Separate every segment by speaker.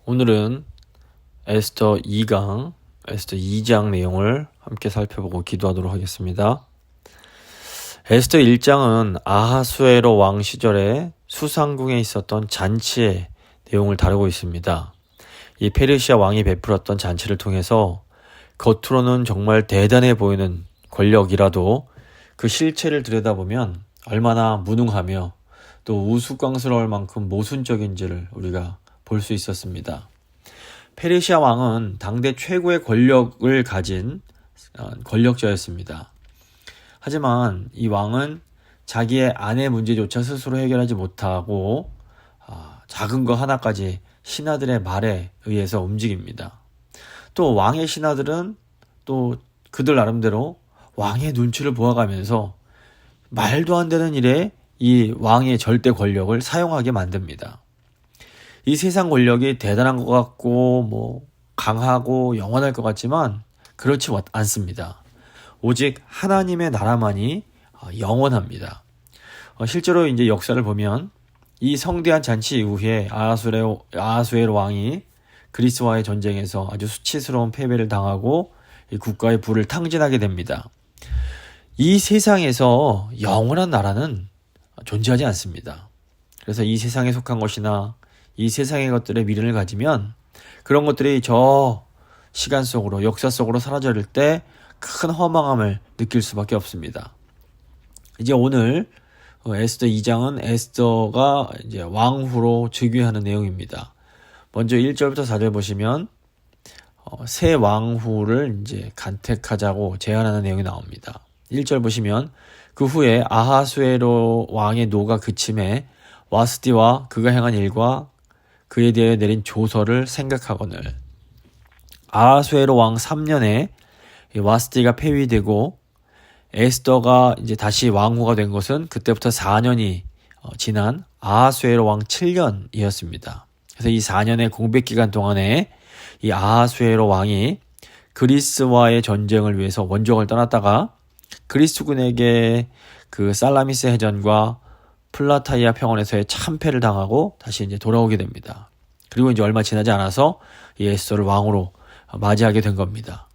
Speaker 1: 오늘은 에스더 2강, 에스더 2장 내용을 함께 살펴보고 기도하도록 하겠습니다. 에스더 1장은 아하수에로 왕 시절에 수상궁에 있었던 잔치의 내용을 다루고 있습니다. 이 페르시아 왕이 베풀었던 잔치를 통해서 겉으로는 정말 대단해 보이는 권력이라도 그 실체를 들여다보면 얼마나 무능하며 또 우스꽝스러울 만큼 모순적인지를 우리가 볼 수 있었습니다. 페르시아 왕은 당대 최고의 권력을 가진 권력자였습니다. 하지만 이 왕은 자기의 아내 문제조차 스스로 해결하지 못하고 작은 거 하나까지 신하들의 말에 의해서 움직입니다. 또 왕의 신하들은 또 그들 나름대로 왕의 눈치를 보아가면서 말도 안 되는 일에 이 왕의 절대 권력을 사용하게 만듭니다. 이 세상 권력이 대단한 것 같고 강하고 영원할 것 같지만 그렇지 않습니다. 오직 하나님의 나라만이 영원합니다. 실제로 이제 역사를 보면 이 성대한 잔치 이후에 아하수에로 왕이 그리스와의 전쟁에서 아주 수치스러운 패배를 당하고 이 국가의 부를 탕진하게 됩니다. 이 세상에서 영원한 나라는 존재하지 않습니다. 그래서 이 세상에 속한 것이나 이 세상의 것들의 미련을 가지면 그런 것들이 저 시간 속으로 역사 속으로 사라질 때 큰 허망함을 느낄 수밖에 없습니다. 이제 오늘 에스더 2장은 에스더가 이제 왕후로 즉위하는 내용입니다. 먼저 1절부터 4절 보시면 새 왕후를 이제 간택하자고 제안하는 내용이 나옵니다. 1절 보시면 그 후에 아하수에로 왕의 노가 그침에 와스디와 그가 행한 일과 그에 대해 내린 조서를 생각하거늘. 아하수에로 왕 3년에 와스디가 폐위되고 에스더가 이제 다시 왕후가 된 것은 그때부터 4년이 지난 아하수에로 왕 7년이었습니다. 그래서 이 4년의 공백 기간 동안에 이 아하수에로 왕이 그리스와의 전쟁을 위해서 원정을 떠났다가 그리스군에게 그 살라미스 해전과 플라타이아 평원에서의 참패를 당하고 다시 이제 돌아오게 됩니다. 그리고 이제 얼마 지나지 않아서 이 에스더를 왕으로 맞이하게 된 겁니다.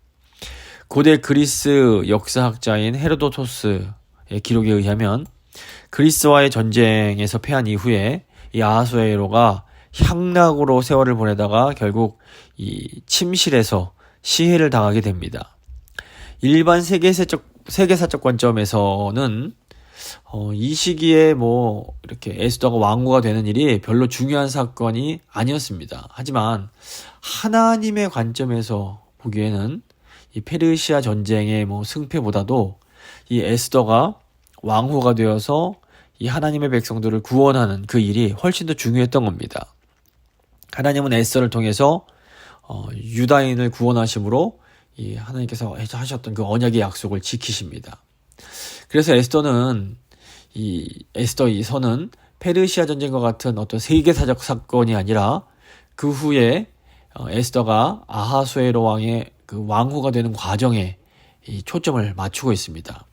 Speaker 1: 고대 그리스 역사학자인 헤로도토스의 기록에 의하면 그리스와의 전쟁에서 패한 이후에 이 아하수에로가 향락으로 세월을 보내다가 결국 이 침실에서 시해를 당하게 됩니다. 일반 세계사적 관점에서는 이 시기에 이렇게 에스더가 왕후가 되는 일이 별로 중요한 사건이 아니었습니다. 하지만 하나님의 관점에서 보기에는 이 페르시아 전쟁의 승패보다도 이 에스더가 왕후가 되어서 이 하나님의 백성들을 구원하는 그 일이 훨씬 더 중요했던 겁니다. 하나님은 에스더를 통해서 유다인을 구원하심으로 이 하나님께서 하셨던 그 언약의 약속을 지키십니다. 그래서 에스더 이 선은 페르시아 전쟁과 같은 어떤 세계사적 사건이 아니라 그 후에 에스더가 아하수에로 왕의 그 왕후가 되는 과정에 이 초점을 맞추고 있습니다.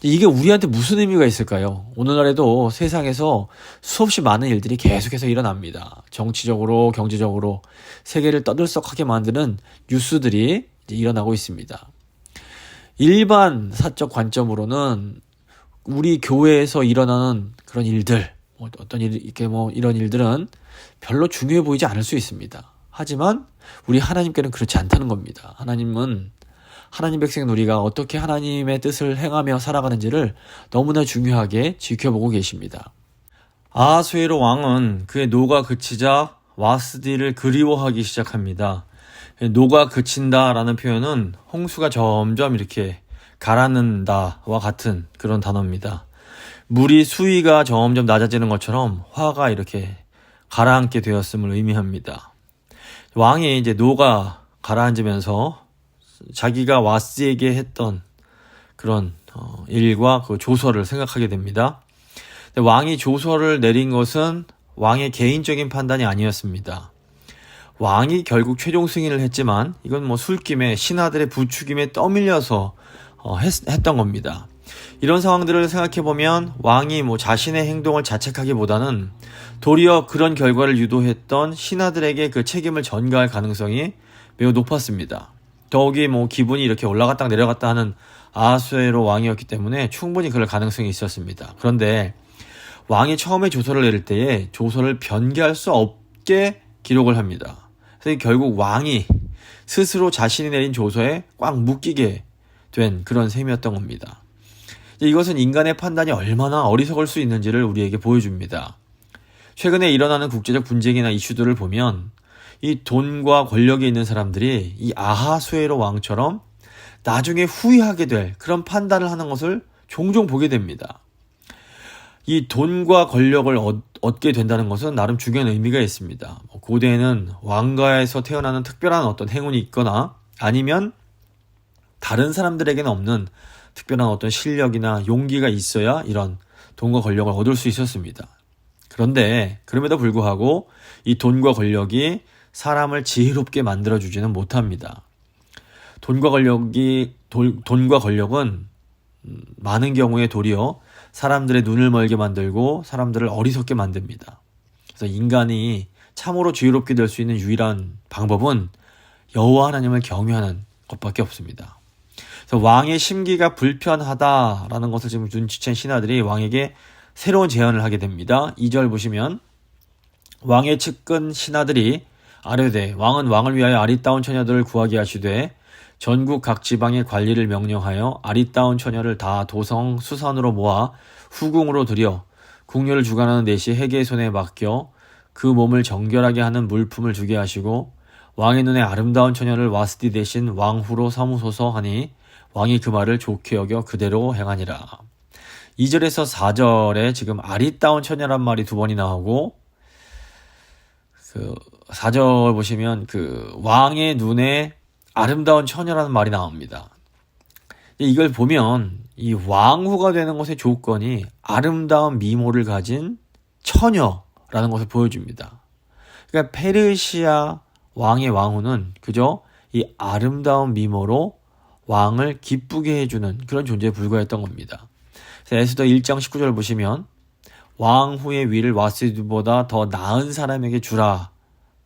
Speaker 1: 이게 우리한테 무슨 의미가 있을까요? 오늘날에도 세상에서 수없이 많은 일들이 계속해서 일어납니다. 정치적으로, 경제적으로 세계를 떠들썩하게 만드는 뉴스들이 이제 일어나고 있습니다. 일반 사적 관점으로는 우리 교회에서 일어나는 그런 일들, 이런 일들은 별로 중요해 보이지 않을 수 있습니다. 하지만 우리 하나님께는 그렇지 않다는 겁니다. 하나님 백성인 우리가 어떻게 하나님의 뜻을 행하며 살아가는지를 너무나 중요하게 지켜보고 계십니다. 아하수에로 왕은 그의 노가 그치자 와스디를 그리워하기 시작합니다. 노가 그친다라는 표현은 홍수가 점점 이렇게 가라앉는다와 같은 그런 단어입니다. 물이 수위가 점점 낮아지는 것처럼 화가 이렇게 가라앉게 되었음을 의미합니다. 왕이 이제 노가 가라앉으면서 자기가 와스디에게 했던 그런 일과 그 조서를 생각하게 됩니다. 근데 왕이 조서를 내린 것은 왕의 개인적인 판단이 아니었습니다. 왕이 결국 최종 승인을 했지만 이건 술김에 신하들의 부추김에 떠밀려서 했던 겁니다. 이런 상황들을 생각해보면 왕이 자신의 행동을 자책하기보다는 도리어 그런 결과를 유도했던 신하들에게 그 책임을 전가할 가능성이 매우 높았습니다. 더욱이 기분이 이렇게 올라갔다 내려갔다 하는 아하수에로 왕이었기 때문에 충분히 그럴 가능성이 있었습니다. 그런데 왕이 처음에 조서를 내릴 때에 조서를 변개할 수 없게 기록을 합니다. 그래서 결국 왕이 스스로 자신이 내린 조서에 꽉 묶이게 된 그런 셈이었던 겁니다. 이것은 인간의 판단이 얼마나 어리석을 수 있는지를 우리에게 보여줍니다. 최근에 일어나는 국제적 분쟁이나 이슈들을 보면 이 돈과 권력이 있는 사람들이 이 아하수에로 왕처럼 나중에 후회하게 될 그런 판단을 하는 것을 종종 보게 됩니다. 이 돈과 권력을 얻게 된다는 것은 나름 중요한 의미가 있습니다. 고대에는 왕가에서 태어나는 특별한 어떤 행운이 있거나 아니면 다른 사람들에게는 없는 특별한 어떤 실력이나 용기가 있어야 이런 돈과 권력을 얻을 수 있었습니다. 그런데 그럼에도 불구하고 이 돈과 권력이 사람을 지혜롭게 만들어주지는 못합니다. 돈과 권력은 많은 경우에 도리어 사람들의 눈을 멀게 만들고 사람들을 어리석게 만듭니다. 그래서 인간이 참으로 지혜롭게 될 수 있는 유일한 방법은 여호와 하나님을 경외하는 것밖에 없습니다. 그래서 왕의 심기가 불편하다라는 것을 지금 눈치챈 신하들이 왕에게 새로운 제안을 하게 됩니다. 2절 보시면 왕의 측근 신하들이 아뢰되 왕은 왕을 위하여 아리따운 처녀들을 구하게 하시되 전국 각 지방의 관리를 명령하여 아리따운 처녀를 다 도성 수산으로 모아 후궁으로 들여 궁녀를 주관하는 넷이 해계의 손에 맡겨 그 몸을 정결하게 하는 물품을 주게 하시고 왕의 눈에 아름다운 처녀를 와스디 대신 왕후로 삼으소서 하니 왕이 그 말을 좋게 여겨 그대로 행하니라. 2절에서 4절에 지금 아리따운 처녀란 말이 두 번이 나오고 4절 보시면 왕의 눈에 아름다운 처녀라는 말이 나옵니다. 이걸 보면 이 왕후가 되는 것의 조건이 아름다운 미모를 가진 처녀라는 것을 보여줍니다. 그러니까 페르시아 왕의 왕후는 그저 이 아름다운 미모로 왕을 기쁘게 해주는 그런 존재에 불과했던 겁니다. 그래서 에스더 1장 19절 보시면 왕후의 위를 와스디보다 더 나은 사람에게 주라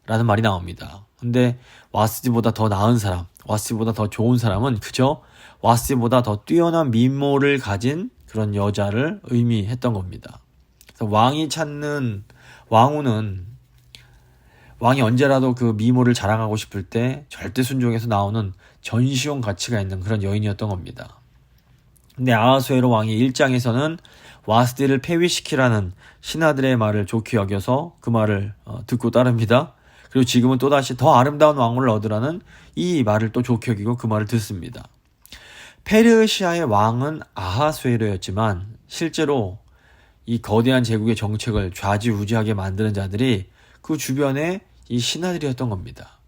Speaker 1: 라는 말이 나옵니다. 근데 와스디보다 더 나은 사람, 와스디보다 더 좋은 사람은 그저 와스디보다 더 뛰어난 미모를 가진 그런 여자를 의미했던 겁니다. 그래서 왕이 찾는 왕후는 왕이 언제라도 그 미모를 자랑하고 싶을 때 절대 순종에서 나오는 전시용 가치가 있는 그런 여인이었던 겁니다. 근데 아하수에로 왕이 1장에서는 와스디를 폐위시키라는 신하들의 말을 좋게 여겨서 그 말을 듣고 따릅니다. 그리고 지금은 또다시 더 아름다운 왕후를 얻으라는 이 말을 또 좋게 여기고 그 말을 듣습니다. 페르시아의 왕은 아하수에로였지만 실제로 이 거대한 제국의 정책을 좌지우지하게 만드는 자들이 그 주변에 이 신하들이었던 겁니다.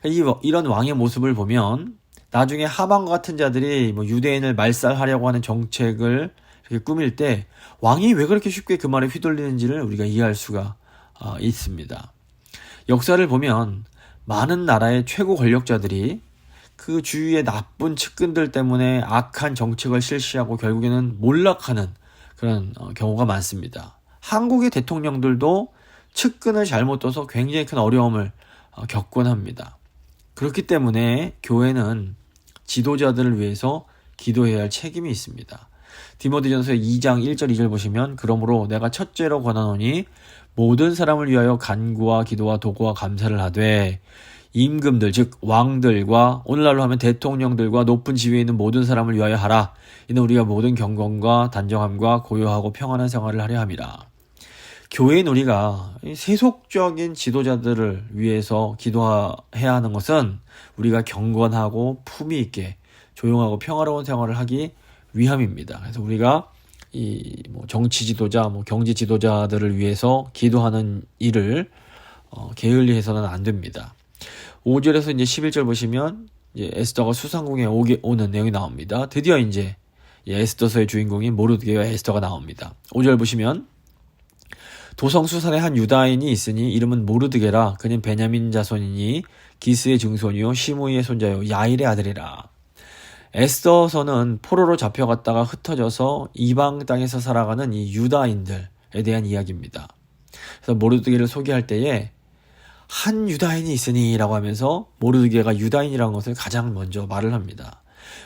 Speaker 1: 이런 왕의 모습을 보면 나중에 하만과 같은 자들이 유대인을 말살하려고 하는 정책을 이렇게 꾸밀 때 왕이 왜 그렇게 쉽게 그 말에 휘둘리는지를 우리가 이해할 수가 있습니다. 역사를 보면 많은 나라의 최고 권력자들이 그 주위의 나쁜 측근들 때문에 악한 정책을 실시하고 결국에는 몰락하는 그런 경우가 많습니다. 한국의 대통령들도 측근을 잘못 둬서 굉장히 큰 어려움을 겪곤 합니다. 그렇기 때문에 교회는 지도자들을 위해서 기도해야 할 책임이 있습니다. 디모데전서 2장 1절 2절 보시면 그러므로 내가 첫째로 권하노니 모든 사람을 위하여 간구와 기도와 도구와 감사를 하되 임금들 즉 왕들과 오늘날로 하면 대통령들과 높은 지위에 있는 모든 사람을 위하여 하라. 이는 우리가 모든 경건과 단정함과 고요하고 평안한 생활을 하려 함이라. 교회인 우리가 세속적인 지도자들을 위해서 기도해야 하는 것은 우리가 경건하고 품위 있게 조용하고 평화로운 생활을 하기 위함입니다. 그래서 우리가 이 정치 지도자, 경제 지도자들을 위해서 기도하는 일을 게을리해서는 안 됩니다. 5절에서 이제 11절 보시면 이제 에스더가 수상궁에 오는 내용이 나옵니다. 드디어 이제 에스더서의 주인공인 모르드게와 에스더가 나옵니다. 5절 보시면 도성 수산에 한 유다인이 있으니 이름은 모르드게라. 그는 베냐민 자손이니 기스의 증손이요 시므이의 손자요 야일의 아들이라. 에스더서는 포로로 잡혀갔다가 흩어져서 이방 땅에서 살아가는 이 유다인들에 대한 이야기입니다. 그래서 모르드게를 소개할 때에 한 유다인이 있으니 라고 하면서 모르드게가 유다인이라는 것을 가장 먼저 말을 합니다.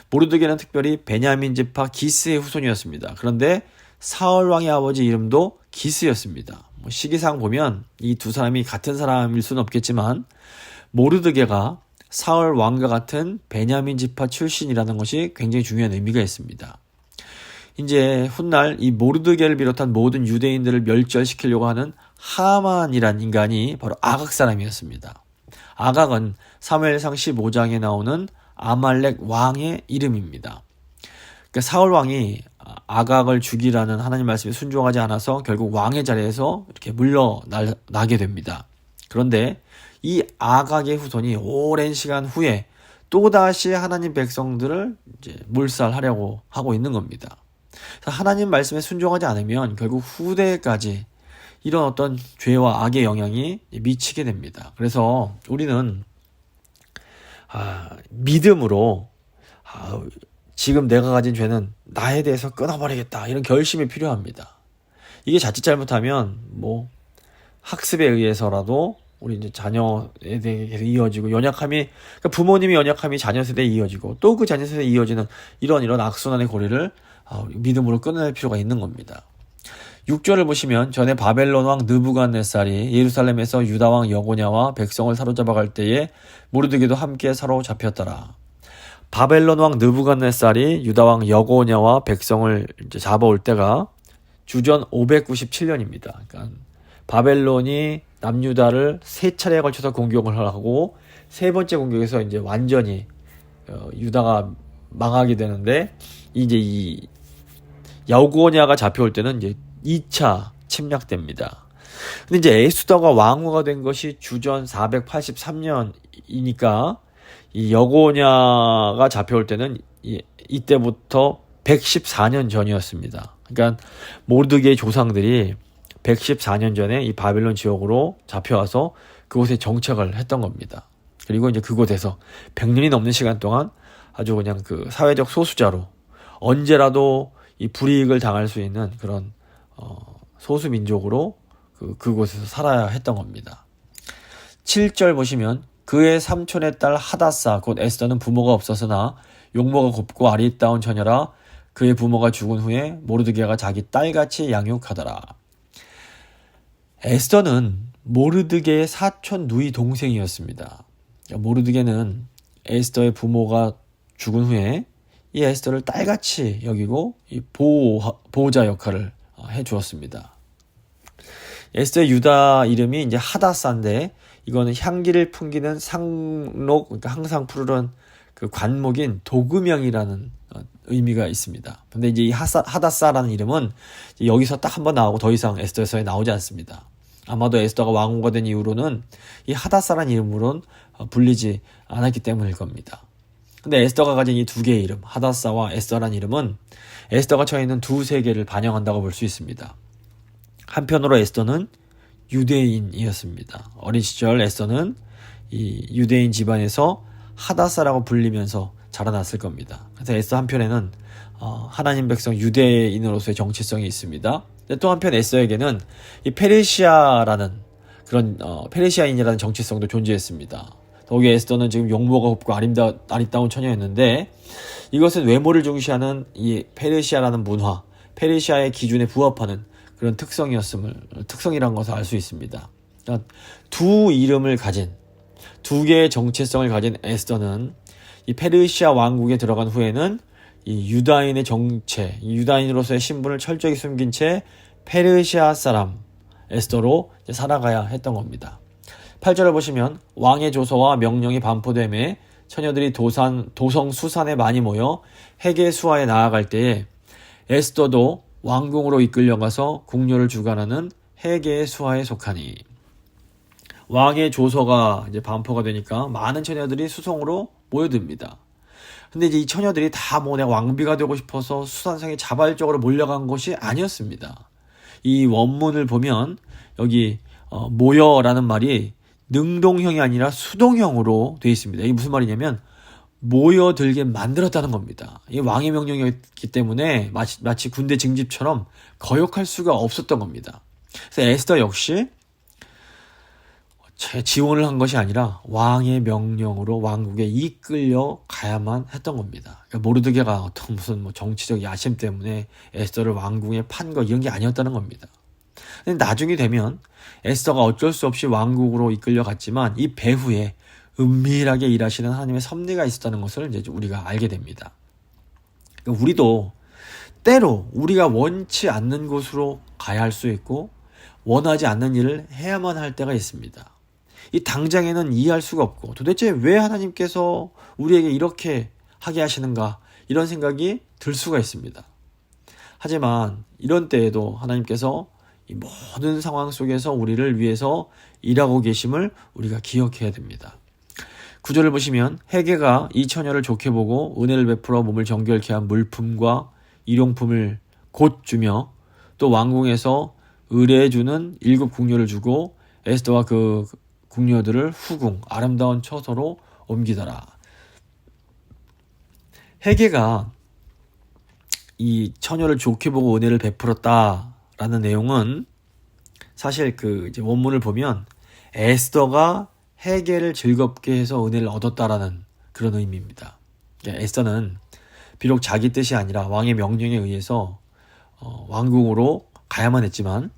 Speaker 1: 모르드게는 특별히 베냐민 지파 기스의 후손이었습니다. 그런데 사울 왕의 아버지 이름도 기스였습니다. 시기상 보면 이 두 사람이 같은 사람일 수는 없겠지만 모르드게가 사울 왕과 같은 베냐민 지파 출신이라는 것이 굉장히 중요한 의미가 있습니다. 이제 훗날 이 모르드게를 비롯한 모든 유대인들을 멸절시키려고 하는 하만이란 인간이 바로 아각 사람이었습니다. 아각은 사무엘상 15장에 나오는 아말렉 왕의 이름입니다. 그러니까 사울 왕이 아각을 죽이라는 하나님 말씀에 순종하지 않아서 결국 왕의 자리에서 이렇게 물러나게 됩니다. 그런데 이 아각의 후손이 오랜 시간 후에 또다시 하나님 백성들을 이제 몰살하려고 하고 있는 겁니다. 하나님 말씀에 순종하지 않으면 결국 후대까지 이런 어떤 죄와 악의 영향이 미치게 됩니다. 그래서 우리는 믿음으로 지금 내가 가진 죄는 나에 대해서 끊어버리겠다, 이런 결심이 필요합니다. 이게 자칫 잘못하면 학습에 의해서라도 우리 이제 자녀에 대해서 이어지고 그러니까 부모님의 연약함이 자녀 세대에 이어지고 또 그 자녀 세대에 이어지는 이런 악순환의 고리를 믿음으로 끊어낼 필요가 있는 겁니다. 6절을 보시면 전에 바벨론 왕 느부갓네살이 예루살렘에서 유다 왕 여고냐와 백성을 사로잡아 갈 때에 모르드게도 함께 사로잡혔더라. 바벨론 왕 느부갓네살이 유다 왕 여고냐와 백성을 이제 잡아올 때가 주전 597년입니다. 그러니까 바벨론이 남유다를 세 차례에 걸쳐서 공격을 하고 세 번째 공격에서 이제 완전히 유다가 망하게 되는데, 이제 이 여고냐가 잡혀올 때는 이제 2차 침략됩니다. 근데 이제 에스더가 왕후가 된 것이 주전 483년이니까 이 여고냐가 잡혀올 때는 이때부터 114년 전이었습니다. 그러니까 모르드게의 조상들이 114년 전에 이 바벨론 지역으로 잡혀와서 그곳에 정착을 했던 겁니다. 그리고 이제 그곳에서 100년이 넘는 시간 동안 아주 그냥 그 사회적 소수자로 언제라도 이 불이익을 당할 수 있는 그런 소수 민족으로 그곳에서 살아야 했던 겁니다. 7절 보시면 그의 삼촌의 딸 하닷사 곧 에스더는 부모가 없었으나 용모가 곱고 아리따운 처녀라. 그의 부모가 죽은 후에 모르드게가 자기 딸같이 양육하더라. 에스더는 모르드게의 사촌 누이 동생이었습니다. 모르드게는 에스더의 부모가 죽은 후에 이 에스더를 딸같이 여기고 이 보호자 역할을 해주었습니다. 에스더의 유다 이름이 이제 하닷사인데, 이거는 향기를 풍기는 상록, 그러니까 항상 푸르른 그 관목인 도금향이라는 의미가 있습니다. 근데 이제 이 하닷사라는 이름은 여기서 딱 한 번 나오고 더 이상 에스더서에 나오지 않습니다. 아마도 에스더가 왕후가 된 이후로는 이 하닷사라는 이름으로는 불리지 않았기 때문일 겁니다. 근데 에스더가 가진 이 두 개의 이름, 하닷사와 에스더라는 이름은 에스더가 처해 있는 두 세계를 반영한다고 볼 수 있습니다. 한편으로 에스더는 유대인이었습니다. 어린 시절 에스더는 이 유대인 집안에서 하닷사라고 불리면서 자라났을 겁니다. 그래서 에스더 한편에는 하나님 백성 유대인으로서의 정체성이 있습니다. 또 한편 에스더에게는 이 페르시아라는 그런 페르시아인이라는 정체성도 존재했습니다. 더욱이 에스더는 지금 용모가 곱고 아리따운 처녀였는데, 이것은 외모를 중시하는 이 페르시아라는 문화, 페르시아의 기준에 부합하는 그런 특성이라는 것을 알 수 있습니다. 그러니까 두 이름을 가진, 두 개의 정체성을 가진 에스더는 이 페르시아 왕국에 들어간 후에는 이 유다인의 정체, 유다인으로서의 신분을 철저히 숨긴 채 페르시아 사람 에스더로 살아가야 했던 겁니다. 8절을 보시면 왕의 조서와 명령이 반포됨에 처녀들이 도성 수산에 많이 모여 헤게 수하에 나아갈 때에 에스더도 왕궁으로 이끌려가서 궁녀를 주관하는 헤게 수하에 속하니. 왕의 조서가 이제 반포가 되니까 많은 처녀들이 수송으로 모여듭니다. 근데 이제 이 처녀들이 다 내가 왕비가 되고 싶어서 수산상에 자발적으로 몰려간 것이 아니었습니다. 이 원문을 보면 여기 모여라는 말이 능동형이 아니라 수동형으로 되어 있습니다. 이게 무슨 말이냐면 모여들게 만들었다는 겁니다. 이 왕의 명령이었기 때문에 마치 군대 징집처럼 거역할 수가 없었던 겁니다. 그래서 에스더 역시 지원을 한 것이 아니라 왕의 명령으로 왕국에 이끌려 가야만 했던 겁니다. 그러니까 모르드게가 어떤 무슨 정치적 야심 때문에 에스더를 왕궁에 판 거 이런 게 아니었다는 겁니다. 근데 나중에 되면 에스더가 어쩔 수 없이 왕국으로 이끌려 갔지만 이 배후에 은밀하게 일하시는 하나님의 섭리가 있었다는 것을 이제 우리가 알게 됩니다. 그러니까 우리도 때로 우리가 원치 않는 곳으로 가야 할 수 있고 원하지 않는 일을 해야만 할 때가 있습니다. 이 당장에는 이해할 수가 없고 도대체 왜 하나님께서 우리에게 이렇게 하게 하시는가 이런 생각이 들 수가 있습니다. 하지만 이런 때에도 하나님께서 이 모든 상황 속에서 우리를 위해서 일하고 계심을 우리가 기억해야 됩니다. 9절을 보시면 헤게가 이 처녀를 좋게 보고 은혜를 베풀어 몸을 정결케 한 물품과 일용품을 곧 주며 또 왕궁에서 의뢰해주는 7 궁녀를 주고 에스더와 그 궁녀들을 후궁 아름다운 처소로 옮기더라. 헤게가 이 처녀를 좋게 보고 은혜를 베풀었다라는 내용은 사실 이제 원문을 보면 에스더가 헤게를 즐겁게 해서 은혜를 얻었다라는 그런 의미입니다. 그러니까 에스더는 비록 자기 뜻이 아니라 왕의 명령에 의해서 왕궁으로 가야만 했지만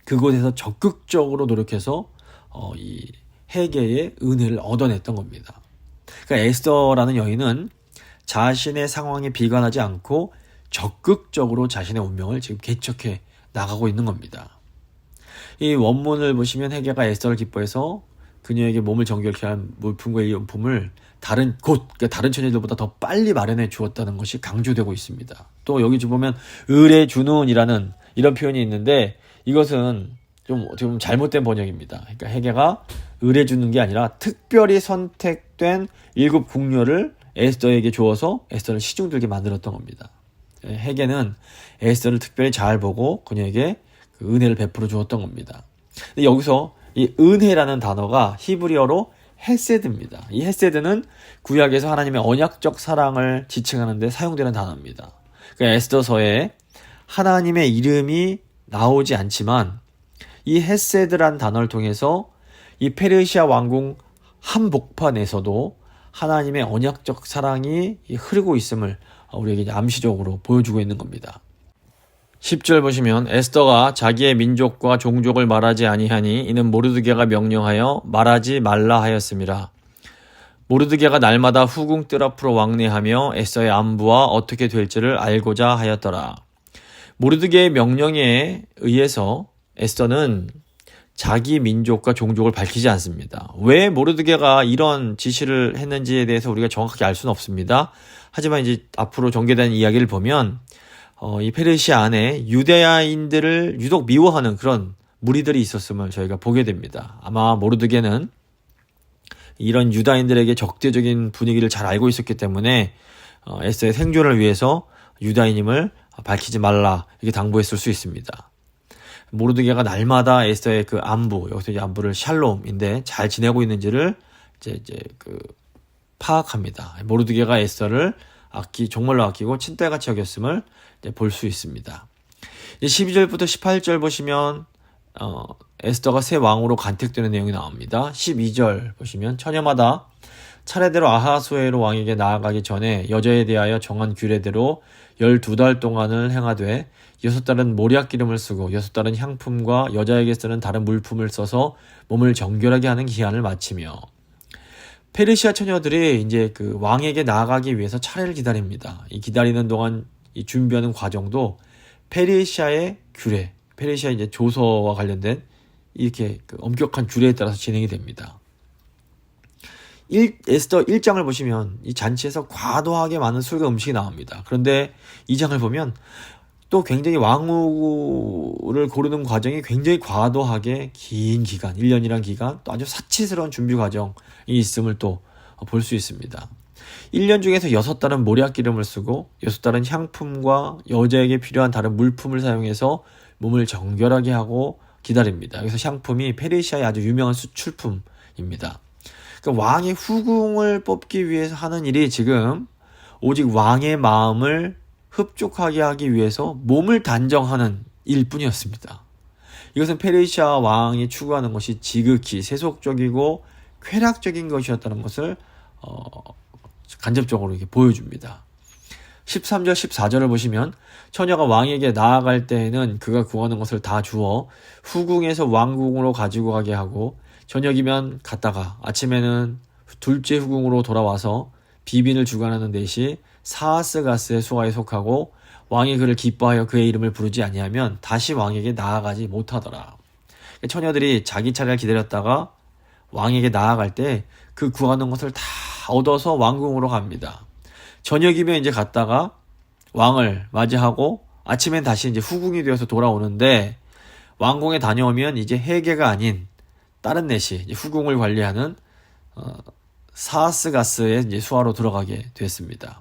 Speaker 1: 그곳에서 적극적으로 노력해서 이 헤게의 은혜를 얻어냈던 겁니다. 그러니까 에스더라는 여인은 자신의 상황에 비관하지 않고 적극적으로 자신의 운명을 지금 개척해 나가고 있는 겁니다. 이 원문을 보시면 헤게가 에스더를 기뻐해서 그녀에게 몸을 정결케 한 물품과 일용품을 그러니까 다른 처녀들보다 더 빨리 마련해 주었다는 것이 강조되고 있습니다. 또 여기 보면 의뢰 주는이라는 이런 표현이 있는데 이것은 좀 어떻게 보면 잘못된 번역입니다. 그러니까 헤게가 의뢰 주는 게 아니라 특별히 선택된 7 궁녀를 에스더에게 주어서 에스더를 시중들게 만들었던 겁니다. 헤게는 에스더를 특별히 잘 보고 그녀에게 그 은혜를 베풀어 주었던 겁니다. 근데 여기서 이 은혜라는 단어가 히브리어로 헤세드입니다. 이 헤세드는 구약에서 하나님의 언약적 사랑을 지칭하는 데 사용되는 단어입니다. 그러니까 에스더서에 하나님의 이름이 나오지 않지만 이 헤세드란 단어를 통해서 이 페르시아 왕궁 한복판에서도 하나님의 언약적 사랑이 흐르고 있음을 우리에게 암시적으로 보여주고 있는 겁니다. 10절 보시면 에스더가 자기의 민족과 종족을 말하지 아니하니 이는 모르드게가 명령하여 말하지 말라 하였습니다. 모르드게가 날마다 후궁 뜰 앞으로 왕래하며 에스더의 안부와 어떻게 될지를 알고자 하였더라. 모르드게의 명령에 의해서 에스더는 자기 민족과 종족을 밝히지 않습니다. 왜 모르드게가 이런 지시를 했는지에 대해서 우리가 정확하게 알 수는 없습니다. 하지만 이제 앞으로 전개되는 이야기를 보면 이 페르시아 안에 유대인들을 유독 미워하는 그런 무리들이 있었음을 저희가 보게 됩니다. 아마 모르드게는 이런 유다인들에게 적대적인 분위기를 잘 알고 있었기 때문에 에스더의 생존을 위해서 유다인임을 밝히지 말라 이렇게 당부했을 수 있습니다. 모르드게가 날마다 에스더의 그 안부, 여기서 이 안부를 샬롬인데 잘 지내고 있는지를 이제 파악합니다. 모르드게가 에스더를 정말로 아끼고 친딸같이 여겼음을 볼 수 있습니다. 12절부터 18절 보시면 에스더가 새 왕으로 간택되는 내용이 나옵니다. 12절 보시면 처녀마다 차례대로 아하수에로 왕에게 나아가기 전에 여자에 대하여 정한 규례대로 12달 동안을 행하되 6달은 모략 기름을 쓰고 6달은 향품과 여자에게 쓰는 다른 물품을 써서 몸을 정결하게 하는 기한을 마치며 페르시아 처녀들이 이제 그 왕에게 나아가기 위해서 차례를 기다립니다. 이 기다리는 동안 이 준비하는 과정도 페르시아의 규례, 페르시아 이제 조서와 관련된 이렇게 그 엄격한 규례에 따라서 진행이 됩니다. 에스더 1장을 보시면 이 잔치에서 과도하게 많은 술과 음식이 나옵니다. 그런데 2장을 보면 또 굉장히 왕후를 고르는 과정이 굉장히 과도하게 긴 기간, 1년이란 기간, 또 아주 사치스러운 준비 과정이 있음을 또 볼 수 있습니다. 1년 중에서 6달은 모략 기름을 쓰고 6달은 향품과 여자에게 필요한 다른 물품을 사용해서 몸을 정결하게 하고 기다립니다. 여기서 향품이 페르시아의 아주 유명한 수출품입니다. 그러니까 왕의 후궁을 뽑기 위해서 하는 일이 지금 오직 왕의 마음을 흡족하게 하기 위해서 몸을 단정하는 일뿐이었습니다. 이것은 페르시아 왕이 추구하는 것이 지극히 세속적이고 쾌락적인 것이었다는 것을 간접적으로 이렇게 보여줍니다. 13절 14절을 보시면 처녀가 왕에게 나아갈 때에는 그가 구하는 것을 다 주어 후궁에서 왕궁으로 가지고 가게 하고 저녁이면 갔다가 아침에는 둘째 후궁으로 돌아와서 비빈을 주관하는 넷이 사하스가스의 수하에 속하고 왕이 그를 기뻐하여 그의 이름을 부르지 아니하면 다시 왕에게 나아가지 못하더라. 처녀들이 자기 차례를 기다렸다가 왕에게 나아갈 때 그 구하는 것을 다 얻어서 왕궁으로 갑니다. 저녁이면 이제 갔다가 왕을 맞이하고 아침엔 다시 이제 후궁이 되어서 돌아오는데 왕궁에 다녀오면 이제 헤게가 아닌 다른 넷이 이제 후궁을 관리하는 사하스가스의 이제 수하로 들어가게 됐습니다.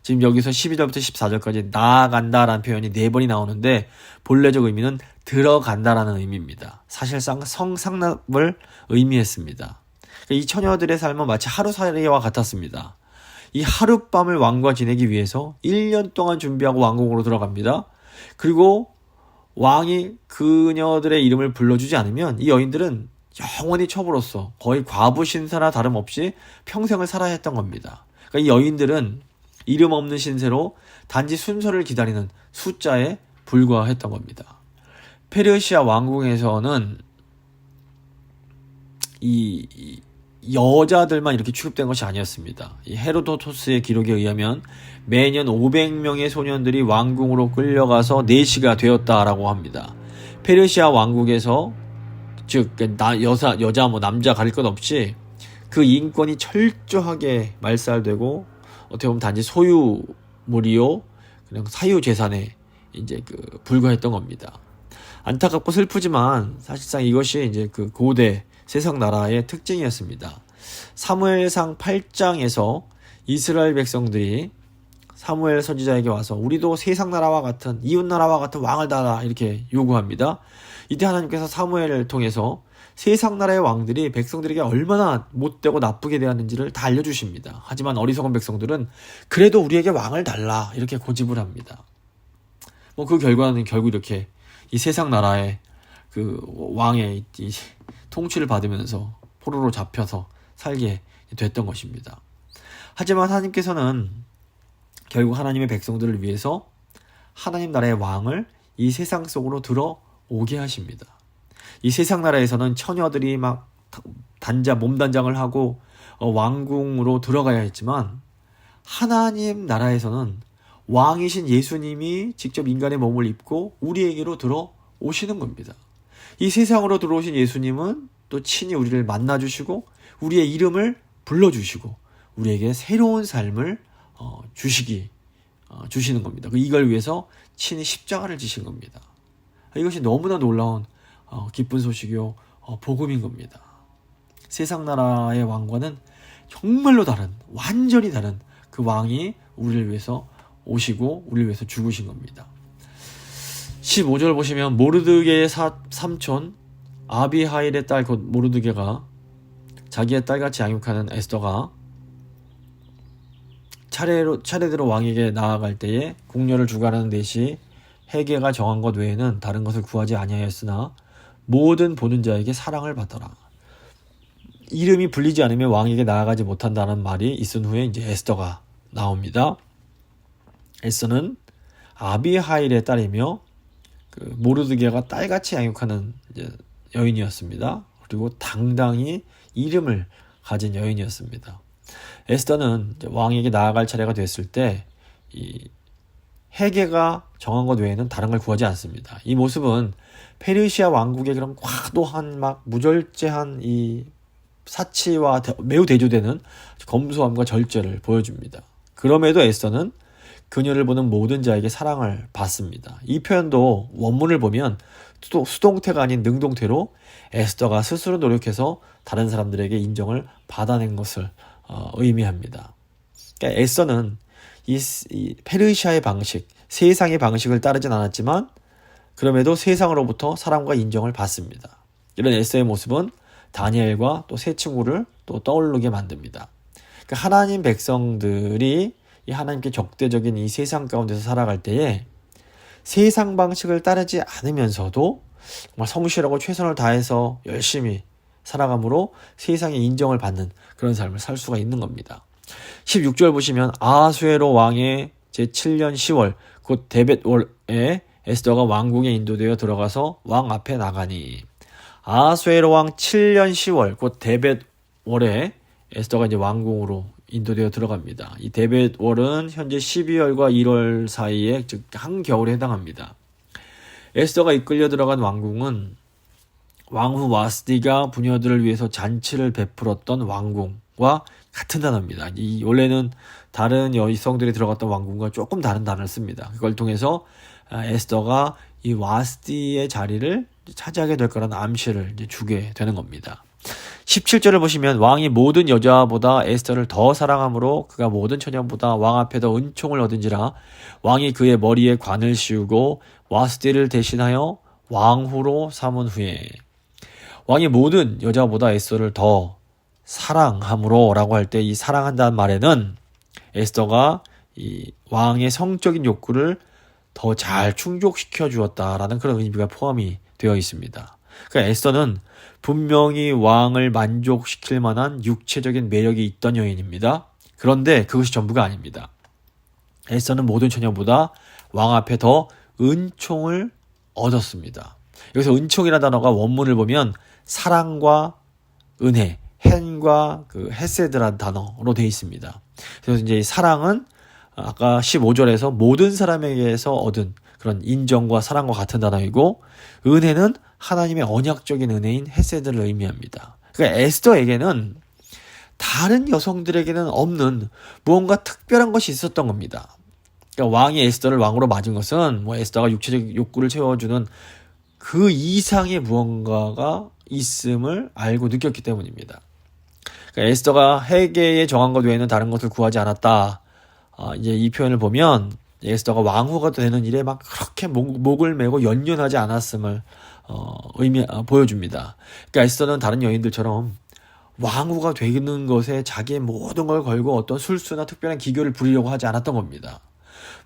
Speaker 1: 지금 여기서 12절부터 14절까지 나아간다라는 표현이 4번이 나오는데 본래적 의미는 들어간다라는 의미입니다. 사실상 성상납을 의미했습니다. 이 처녀들의 삶은 마치 하루살이와 같았습니다. 이 하룻밤을 왕과 지내기 위해서 1년 동안 준비하고 왕궁으로 들어갑니다. 그리고 왕이 그녀들의 이름을 불러주지 않으면 이 여인들은 영원히 처부로서 거의 과부 신사나 다름없이 평생을 살아야 했던 겁니다. 그러니까 이 여인들은 이름 없는 신세로 단지 순서를 기다리는 숫자에 불과했던 겁니다. 페르시아 왕궁에서는 이 여자들만 이렇게 취급된 것이 아니었습니다. 이 헤로도토스의 기록에 의하면 매년 500명의 소년들이 왕궁으로 끌려가서 내시가 되었다라고 합니다. 페르시아 왕국에서 즉 여자 남자 가릴 것 없이 그 인권이 철저하게 말살되고 어떻게 보면 단지 소유물이요 그냥 사유 재산에 이제 불과했던 겁니다. 안타깝고 슬프지만 사실상 이것이 이제 그 고대 세상 나라의 특징이었습니다. 사무엘상 8장에서 이스라엘 백성들이 사무엘 선지자에게 와서 우리도 세상 나라와 같은 이웃 나라와 같은 왕을 달라 이렇게 요구합니다. 이때 하나님께서 사무엘을 통해서 세상 나라의 왕들이 백성들에게 얼마나 못되고 나쁘게 대하는지를 다 알려주십니다. 하지만 어리석은 백성들은 그래도 우리에게 왕을 달라 이렇게 고집을 합니다. 그 결과는 결국 이렇게 이 세상 나라의 그 왕의 이 통치를 받으면서 포로로 잡혀서 살게 됐던 것입니다. 하지만 하나님께서는 결국 하나님의 백성들을 위해서 하나님 나라의 왕을 이 세상 속으로 들어오게 하십니다. 이 세상 나라에서는 처녀들이 막 몸단장을 하고 왕궁으로 들어가야 했지만 하나님 나라에서는 왕이신 예수님이 직접 인간의 몸을 입고 우리에게로 들어오시는 겁니다. 이 세상으로 들어오신 예수님은 또 친히 우리를 만나주시고 우리의 이름을 불러주시고 우리에게 새로운 삶을 주시는 겁니다. 이걸 위해서 친히 십자가를 지신 겁니다. 이것이 너무나 놀라운 기쁜 소식이요 복음인 겁니다. 세상 나라의 왕과는 정말로 다른 완전히 다른 그 왕이 우리를 위해서 오시고 우리를 위해서 죽으신 겁니다. 15절 보시면 모르드게의 삼촌 아비하일의 딸 곧 모르드게가 자기의 딸같이 양육하는 에스더가 차례대로 왕에게 나아갈 때에 궁녀를 주관하는 넷이 헤게가 정한 것 외에는 다른 것을 구하지 아니하였으나 모든 보는 자에게 사랑을 받더라. 이름이 불리지 않으면 왕에게 나아가지 못한다는 말이 있은 후에 이제 에스더가 나옵니다. 에스더는 아비하일의 딸이며 모르드게가 딸같이 양육하는 이제 여인이었습니다. 그리고 당당히 이름을 가진 여인이었습니다. 에스더는 왕에게 나아갈 차례가 됐을 때 이 헤게가 정한 것 외에는 다른 걸 구하지 않습니다. 이 모습은 페르시아 왕국의 그런 과도한 막 무절제한 이 사치와 매우 대조되는 검소함과 절제를 보여줍니다. 그럼에도 에스더는 그녀를 보는 모든 자에게 사랑을 받습니다. 이 표현도 원문을 보면 수동태가 아닌 능동태로 에스더가 스스로 노력해서 다른 사람들에게 인정을 받아낸 것을 의미합니다. 그러니까 에스더는 이 페르시아의 방식, 세상의 방식을 따르진 않았지만 그럼에도 세상으로부터 사랑과 인정을 받습니다. 이런 에스더의 모습은 다니엘과 또 세 친구를 또 떠오르게 만듭니다. 그러니까 하나님 백성들이 이 하나님께 적대적인 이 세상 가운데서 살아갈 때에 세상 방식을 따르지 않으면서도 정말 성실하고 최선을 다해서 열심히 살아감으로 세상의 인정을 받는 그런 삶을 살 수가 있는 겁니다. 16절 보시면 아하수에로 왕의 제7년 10월 곧 데벳월에 에스더가 왕궁에 인도되어 들어가서 왕 앞에 나가니 아하수에로 왕 7년 10월 곧 데벳월에 에스더가 이제 왕궁으로 인도되어 들어갑니다. 이 데벳월은 현재 12월과 1월 사이에 즉 한겨울에 해당합니다. 에스더가 이끌려 들어간 왕궁은 왕후 와스디가 부녀들을 위해서 잔치를 베풀었던 왕궁과 같은 단어입니다. 이 원래는 다른 여성들이 들어갔던 왕궁과 조금 다른 단어를 씁니다. 그걸 통해서 에스더가 이 와스디의 자리를 차지하게 될 거라는 암시를 이제 주게 되는 겁니다. 17절을 보시면 왕이 모든 여자보다 에스더를 더 사랑하므로 그가 모든 처녀보다 왕 앞에 더 은총을 얻은지라 왕이 그의 머리에 관을 씌우고 와스디를 대신하여 왕후로 삼은 후에 왕이 모든 여자보다 에스더를 더 사랑함으로 라고 할 때 이 사랑한다는 말에는 에스더가 이 왕의 성적인 욕구를 더 잘 충족시켜 주었다라는 그런 의미가 포함이 되어 있습니다. 그러니까 에스더는 분명히 왕을 만족시킬 만한 육체적인 매력이 있던 여인입니다. 그런데 그것이 전부가 아닙니다. 에스더는 모든 처녀보다 왕 앞에 더 은총을 얻었습니다. 여기서 은총이라는 단어가 원문을 보면 사랑과 은혜, 헨과 그 헤세드라는 단어로 되어 있습니다. 그래서 이제 사랑은 아까 15절에서 모든 사람에게서 얻은 그런 인정과 사랑과 같은 단어이고 은혜는 하나님의 언약적인 은혜인 헤세드를 의미합니다. 그러니까 에스더에게는 다른 여성들에게는 없는 무언가 특별한 것이 있었던 겁니다. 그러니까 왕이 에스더를 왕으로 맞은 것은 뭐 에스더가 육체적 욕구를 채워주는 그 이상의 무언가가 있음을 알고 느꼈기 때문입니다. 그러니까 에스더가 헤게의 정한 것 외에는 다른 것을 구하지 않았다. 이제 이 표현을 보면 에스더가 왕후가 되는 일에 막 그렇게 목을 메고 연연하지 않았음을 보여줍니다. 그러니까 에스더는 다른 여인들처럼 왕후가 되는 것에 자기의 모든 걸 걸고 어떤 술수나 특별한 기교를 부리려고 하지 않았던 겁니다.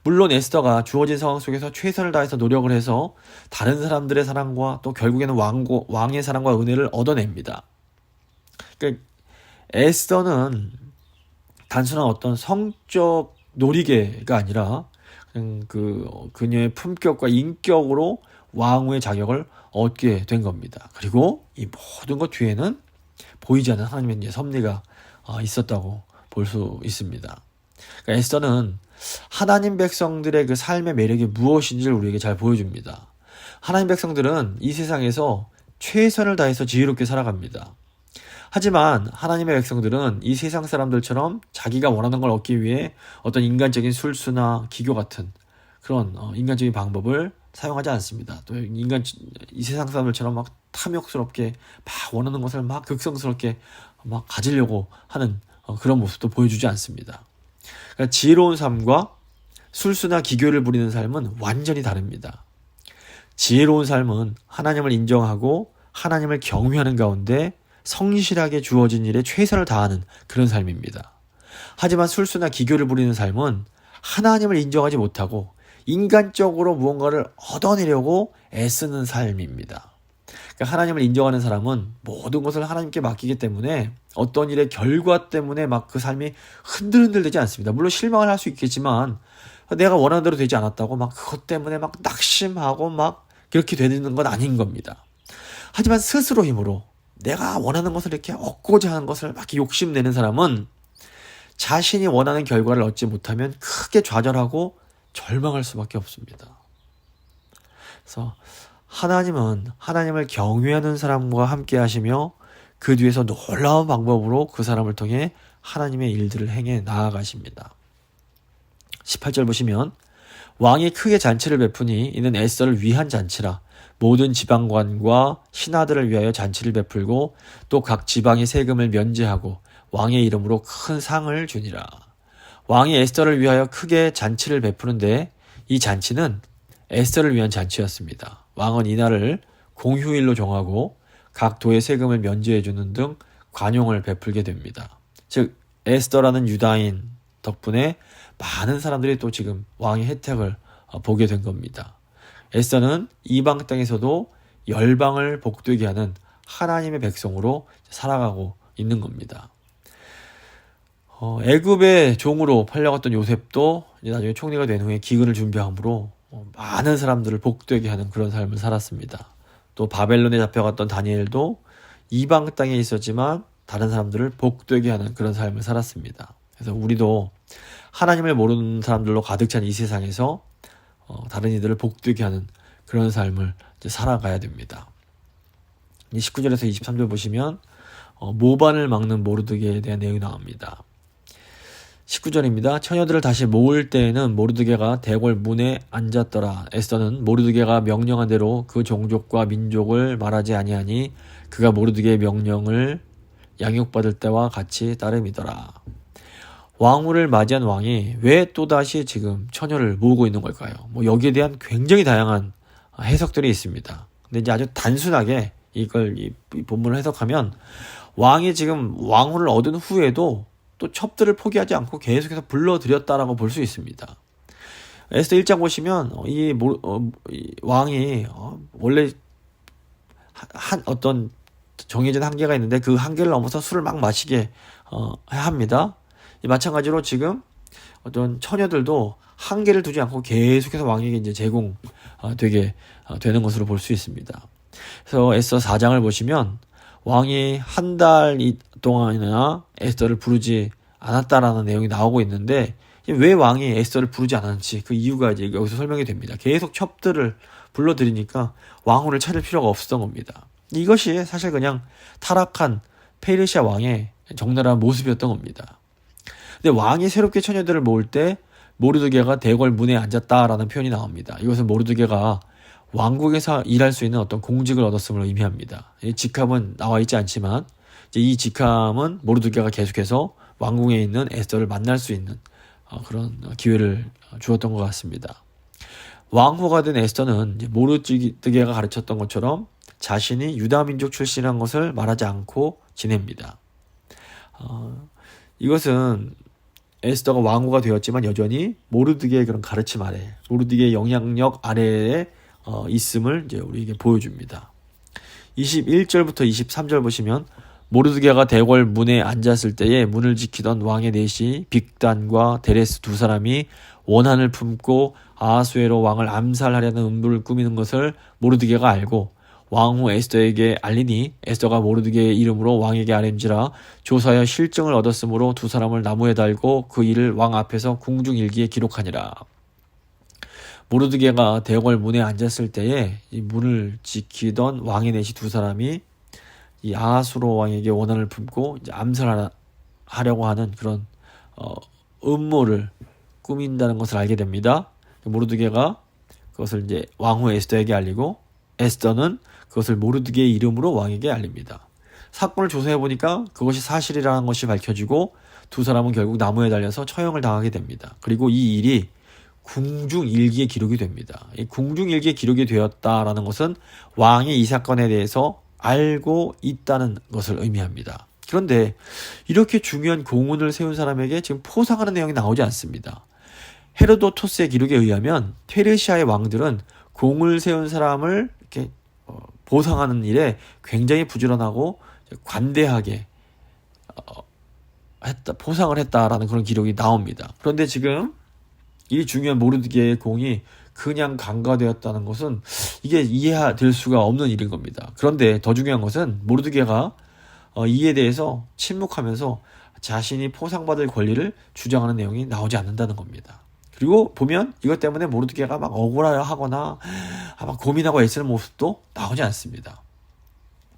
Speaker 1: 물론 에스더가 주어진 상황 속에서 최선을 다해서 노력을 해서 다른 사람들의 사랑과 또 결국에는 왕의 사랑과 은혜를 얻어냅니다. 그러니까 에스더는 단순한 어떤 성적 놀이개가 아니라 그냥 그녀의 품격과 인격으로 왕후의 자격을 얻게 된 겁니다. 그리고 이 모든 것 뒤에는 보이지 않는 하나님의 이제 섭리가 있었다고 볼 수 있습니다. 그러니까 에스더는 하나님 백성들의 그 삶의 매력이 무엇인지를 우리에게 잘 보여줍니다. 하나님 백성들은 이 세상에서 최선을 다해서 지혜롭게 살아갑니다. 하지만 하나님의 백성들은 이 세상 사람들처럼 자기가 원하는 걸 얻기 위해 어떤 인간적인 술수나 기교 같은 그런 인간적인 방법을 사용하지 않습니다. 또 이 세상 사람들처럼 막 탐욕스럽게 막 원하는 것을 막 극성스럽게 막 가지려고 하는 그런 모습도 보여주지 않습니다. 그러니까 지혜로운 삶과 술수나 기교를 부리는 삶은 완전히 다릅니다. 지혜로운 삶은 하나님을 인정하고 하나님을 경외하는 가운데 성실하게 주어진 일에 최선을 다하는 그런 삶입니다. 하지만 술수나 기교를 부리는 삶은 하나님을 인정하지 못하고 인간적으로 무언가를 얻어내려고 애쓰는 삶입니다. 그러니까 하나님을 인정하는 사람은 모든 것을 하나님께 맡기기 때문에 어떤 일의 결과 때문에 막 그 삶이 흔들흔들되지 않습니다. 물론 실망을 할 수 있겠지만 내가 원하는 대로 되지 않았다고 막 그것 때문에 막 낙심하고 막 그렇게 되는 건 아닌 겁니다. 하지만 스스로 힘으로 내가 원하는 것을 이렇게 얻고자 하는 것을 막 욕심내는 사람은 자신이 원하는 결과를 얻지 못하면 크게 좌절하고 절망할 수밖에 없습니다. 그래서 하나님은 하나님을 경외하는 사람과 함께 하시며 그 뒤에서 놀라운 방법으로 그 사람을 통해 하나님의 일들을 행해 나아가십니다. 18절 보시면 왕이 크게 잔치를 베푸니 이는 에스더를 위한 잔치라 모든 지방관과 신하들을 위하여 잔치를 베풀고 또 각 지방의 세금을 면제하고 왕의 이름으로 큰 상을 주니라. 왕이 에스더를 위하여 크게 잔치를 베푸는데 이 잔치는 에스더를 위한 잔치였습니다. 왕은 이날을 공휴일로 정하고 각 도의 세금을 면제해 주는 등 관용을 베풀게 됩니다. 즉 에스더라는 유다인 덕분에 많은 사람들이 또 지금 왕의 혜택을 보게 된 겁니다. 에스더는 이방 땅에서도 열방을 복되게 하는 하나님의 백성으로 살아가고 있는 겁니다. 애굽의 종으로 팔려갔던 요셉도 이제 나중에 총리가 된 후에 기근을 준비함으로 많은 사람들을 복되게 하는 그런 삶을 살았습니다. 또 바벨론에 잡혀갔던 다니엘도 이방 땅에 있었지만 다른 사람들을 복되게 하는 그런 삶을 살았습니다. 그래서 우리도 하나님을 모르는 사람들로 가득 찬 이 세상에서 다른 이들을 복되게 하는 그런 삶을 이제 살아가야 됩니다. 19절에서 23절 보시면 모반을 막는 모르드게에 대한 내용이 나옵니다. 19절입니다. 처녀들을 다시 모을 때에는 모르드게가 대궐 문에 앉았더라. 에스더는 모르드게가 명령한 대로 그 종족과 민족을 말하지 아니하니 그가 모르드게의 명령을 양육받을 때와 같이 따름이더라. 왕후를 맞이한 왕이 왜 또다시 지금 처녀를 모으고 있는 걸까요? 여기에 대한 굉장히 다양한 해석들이 있습니다. 근데 이제 아주 단순하게 이걸 이 본문을 해석하면 왕이 지금 왕후를 얻은 후에도 또 첩들을 포기하지 않고 계속해서 불러들였다라고 볼 수 있습니다. 에스더 1장 보시면 이 왕이 원래 어떤 정해진 한계가 있는데 그 한계를 넘어서 술을 막 마시게 합니다. 마찬가지로 지금 어떤 처녀들도 한계를 두지 않고 계속해서 왕에게 이제 제공되게 되는 것으로 볼 수 있습니다. 그래서 에스더 4장을 보시면 왕이 한 달 동안이나 에스더를 부르지 않았다라는 내용이 나오고 있는데 왜 왕이 에스더를 부르지 않았는지 그 이유가 이제 여기서 설명이 됩니다. 계속 첩들을 불러들이니까 왕후를 차릴 필요가 없었던 겁니다. 이것이 사실 그냥 타락한 페르시아 왕의 적나라한 모습이었던 겁니다. 근데 왕이 새롭게 처녀들을 모을 때 모르드게가 대궐 문에 앉았다라는 표현이 나옵니다. 이것은 모르드게가 왕국에서 일할 수 있는 어떤 공직을 얻었음을 의미합니다. 이 직함은 나와 있지 않지만 이제 이 직함은 모르드게가 계속해서 왕궁에 있는 에스더를 만날 수 있는 그런 기회를 주었던 것 같습니다. 왕후가 된 에스더는 이제 모르드게가 가르쳤던 것처럼 자신이 유다 민족 출신이라는 것을 말하지 않고 지냅니다. 이것은 에스더가 왕후가 되었지만 여전히 모르드게의 그런 가르침 아래, 모르드게의 영향력 아래에 있음을 이제 우리에게 보여줍니다. 21절부터 23절 보시면 모르드게가 대궐 문에 앉았을 때에 문을 지키던 왕의 넷이 빅단과 데레스 두 사람이 원한을 품고 아하수에로 왕을 암살하려는 음모를 꾸미는 것을 모르드게가 알고 왕후 에스더에게 알리니 에스더가 모르드게의 이름으로 왕에게 아뢰는지라 조사하여 실증을 얻었으므로 두 사람을 나무에 달고 그 일을 왕 앞에서 궁중일기에 기록하니라. 모르드게가 대궐 문에 앉았을 때에 이 문을 지키던 왕의 넷이 두 사람이 이 아하수로 왕에게 원한을 품고 이제 암살하려고 하는 그런 음모를 꾸민다는 것을 알게 됩니다. 모르드게가 그것을 이제 왕후 에스더에게 알리고 에스더는 그것을 모르드게의 이름으로 왕에게 알립니다. 사건을 조사해 보니까 그것이 사실이라는 것이 밝혀지고 두 사람은 결국 나무에 달려서 처형을 당하게 됩니다. 그리고 이 일이 궁중일기에 기록이 됩니다. 이 궁중일기에 기록이 되었다라는 것은 왕이 이 사건에 대해서 알고 있다는 것을 의미합니다. 그런데 이렇게 중요한 공훈을 세운 사람에게 지금 포상하는 내용이 나오지 않습니다. 헤로도토스의 기록에 의하면 페르시아의 왕들은 공을 세운 사람을 이렇게 보상하는 일에 굉장히 부지런하고 관대하게 포상을 했다라는 그런 기록이 나옵니다. 그런데 지금 이 중요한 모르드게의 공이 그냥 간과되었다는 것은 이게 이해될 수가 없는 일인 겁니다. 그런데 더 중요한 것은 모르드게가 이에 대해서 침묵하면서 자신이 포상받을 권리를 주장하는 내용이 나오지 않는다는 겁니다. 그리고 보면 이것 때문에 모르드게가 막 억울하거나 막 고민하고 애쓰는 모습도 나오지 않습니다.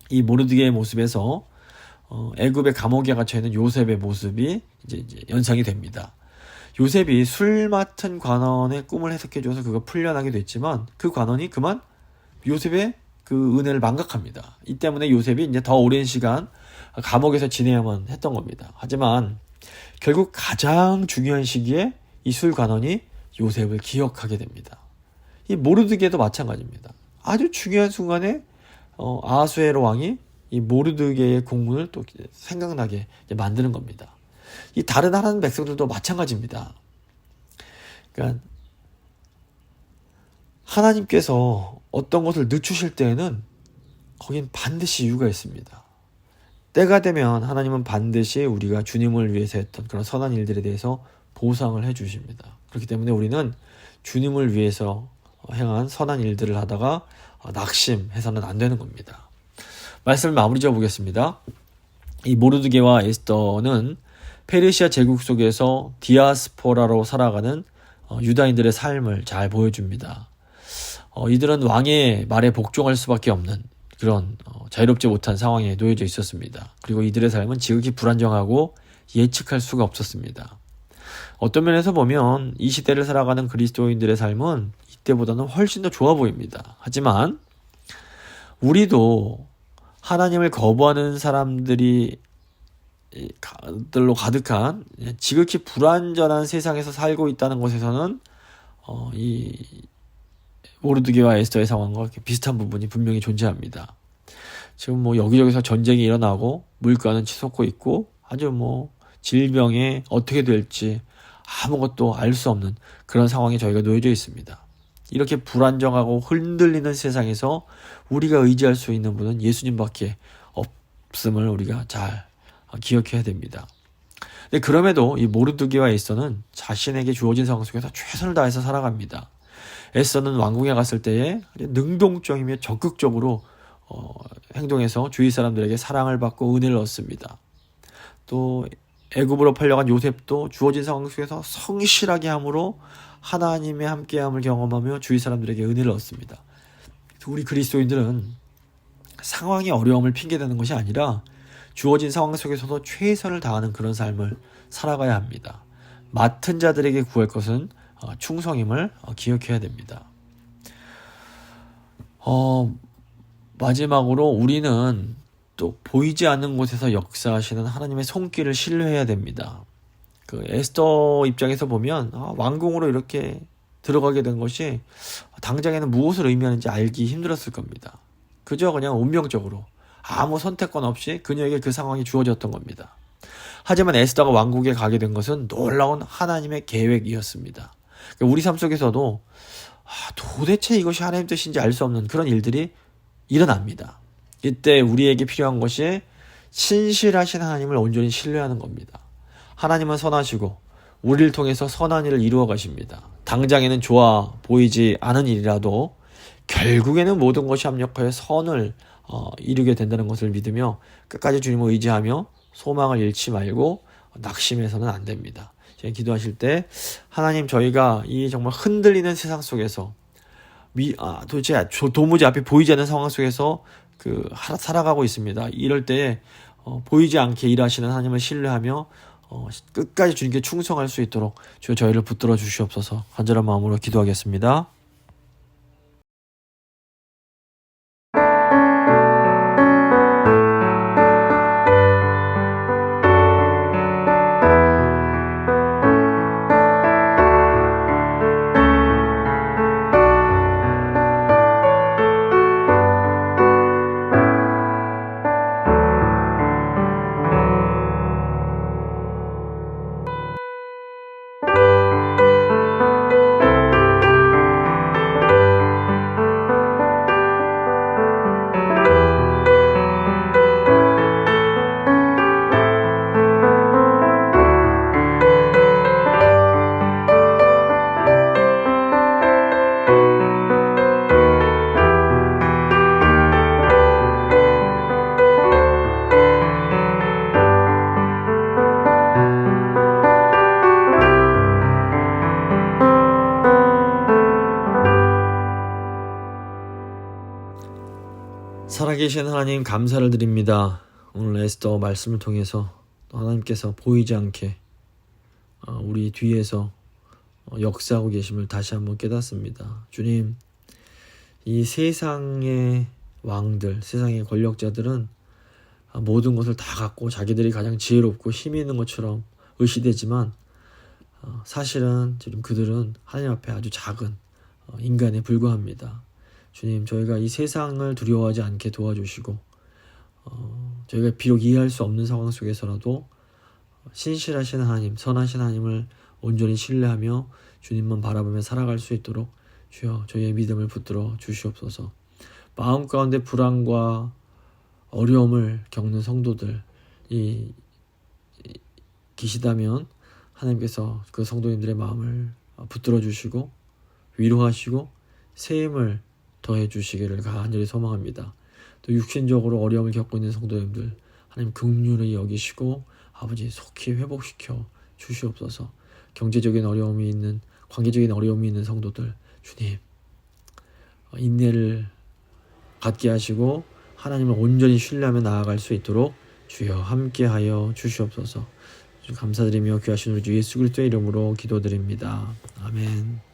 Speaker 1: 이 모르드게의 모습에서 애굽의 감옥에 갇혀있는 요셉의 모습이 이제 연상이 됩니다. 요셉이 술 맡은 관원의 꿈을 해석해줘서 그가 풀려나게 됐지만 그 관원이 그만 요셉의 그 은혜를 망각합니다. 이 때문에 요셉이 이제 더 오랜 시간 감옥에서 지내야만 했던 겁니다. 하지만 결국 가장 중요한 시기에 이 술 관원이 요셉을 기억하게 됩니다. 이 모르드게도 마찬가지입니다. 아주 중요한 순간에 아하수에로 왕이 이 모르드게의 공문을 또 생각나게 만드는 겁니다. 이 다른 하나님 백성들도 마찬가지입니다. 그러니까 하나님께서 어떤 것을 늦추실 때에는 거긴 반드시 이유가 있습니다. 때가 되면 하나님은 반드시 우리가 주님을 위해서 했던 그런 선한 일들에 대해서 보상을 해주십니다. 그렇기 때문에 우리는 주님을 위해서 행한 선한 일들을 하다가 낙심해서는 안 되는 겁니다. 말씀을 마무리 지어 보겠습니다. 이 모르드게와 에스더는 페르시아 제국 속에서 디아스포라로 살아가는 유다인들의 삶을 잘 보여줍니다. 이들은 왕의 말에 복종할 수밖에 없는 그런 자유롭지 못한 상황에 놓여져 있었습니다. 그리고 이들의 삶은 지극히 불안정하고 예측할 수가 없었습니다. 어떤 면에서 보면 이 시대를 살아가는 그리스도인들의 삶은 이때보다는 훨씬 더 좋아 보입니다. 하지만 우리도 하나님을 거부하는 사람들로 가득한 지극히 불완전한 세상에서 살고 있다는 것에서는 이 모르드게와 에스더의 상황과 비슷한 부분이 분명히 존재합니다. 지금 여기저기서 전쟁이 일어나고 물가는 치솟고 있고 아주 질병에 어떻게 될지 아무것도 알 수 없는 그런 상황에 저희가 놓여져 있습니다. 이렇게 불안정하고 흔들리는 세상에서 우리가 의지할 수 있는 분은 예수님밖에 없음을 우리가 잘 기억해야 됩니다. 근데 그럼에도 이 모르드게와 에스더는 자신에게 주어진 상황 속에서 최선을 다해서 살아갑니다. 에스더는 왕궁에 갔을 때에 능동적이며 적극적으로 행동해서 주위 사람들에게 사랑을 받고 은혜를 얻습니다. 또 애굽으로 팔려간 요셉도 주어진 상황 속에서 성실하게 함으로 하나님의 함께함을 경험하며 주위 사람들에게 은혜를 얻습니다. 우리 그리스도인들은 상황의 어려움을 핑계대는 것이 아니라 주어진 상황 속에서도 최선을 다하는 그런 삶을 살아가야 합니다. 맡은 자들에게 구할 것은 충성임을 기억해야 됩니다. 마지막으로 우리는 또 보이지 않는 곳에서 역사하시는 하나님의 손길을 신뢰해야 됩니다. 그 에스더 입장에서 보면 왕궁으로 이렇게 들어가게 된 것이 당장에는 무엇을 의미하는지 알기 힘들었을 겁니다. 그저 그냥 운명적으로 아무 선택권 없이 그녀에게 그 상황이 주어졌던 겁니다. 하지만 에스더가 왕국에 가게 된 것은 놀라운 하나님의 계획이었습니다. 우리 삶 속에서도 도대체 이것이 하나님 뜻인지 알 수 없는 그런 일들이 일어납니다. 이때 우리에게 필요한 것이 신실하신 하나님을 온전히 신뢰하는 겁니다. 하나님은 선하시고 우리를 통해서 선한 일을 이루어 가십니다. 당장에는 좋아 보이지 않은 일이라도 결국에는 모든 것이 합력하여 선을 이루게 된다는 것을 믿으며 끝까지 주님을 의지하며 소망을 잃지 말고 낙심해서는 안 됩니다. 기도하실 때 하나님, 저희가 이 정말 흔들리는 세상 속에서 도대체 도무지 앞이 보이지 않는 상황 속에서 살아가고 있습니다. 이럴 때에 보이지 않게 일하시는 하나님을 신뢰하며 끝까지 주님께 충성할 수 있도록 주여 저희를 붙들어 주시옵소서. 간절한 마음으로 기도하겠습니다. 살아계신 하나님, 감사를 드립니다. 오늘 에스더 말씀을 통해서 하나님께서 보이지 않게 우리 뒤에서 역사하고 계심을 다시 한번 깨닫습니다. 주님, 이 세상의 왕들, 세상의 권력자들은 모든 것을 다 갖고 자기들이 가장 지혜롭고 힘이 있는 것처럼 의시되지만 사실은 지금 그들은 하나님 앞에 아주 작은 인간에 불과합니다. 주님, 저희가 이 세상을 두려워하지 않게 도와주시고 저희가 비록 이해할 수 없는 상황 속에서라도 신실하신 하나님, 선하신 하나님을 온전히 신뢰하며 주님만 바라보며 살아갈 수 있도록 주여 저희의 믿음을 붙들어 주시옵소서. 마음 가운데 불안과 어려움을 겪는 성도들이 계시다면 하나님께서 그 성도님들의 마음을 붙들어 주시고 위로하시고 새 힘을 더해 주시기를 간절히 소망합니다. 또 육신적으로 어려움을 겪고 있는 성도님들 하나님 긍휼히 여기시고 아버지 속히 회복시켜 주시옵소서. 경제적인 어려움이 있는, 관계적인 어려움이 있는 성도들 주님 인내를 갖게 하시고 하나님을 온전히 신뢰하며 나아갈 수 있도록 주여 함께하여 주시옵소서. 감사드리며 귀하신 우리 주 예수 그리스도의 이름으로 기도드립니다. 아멘.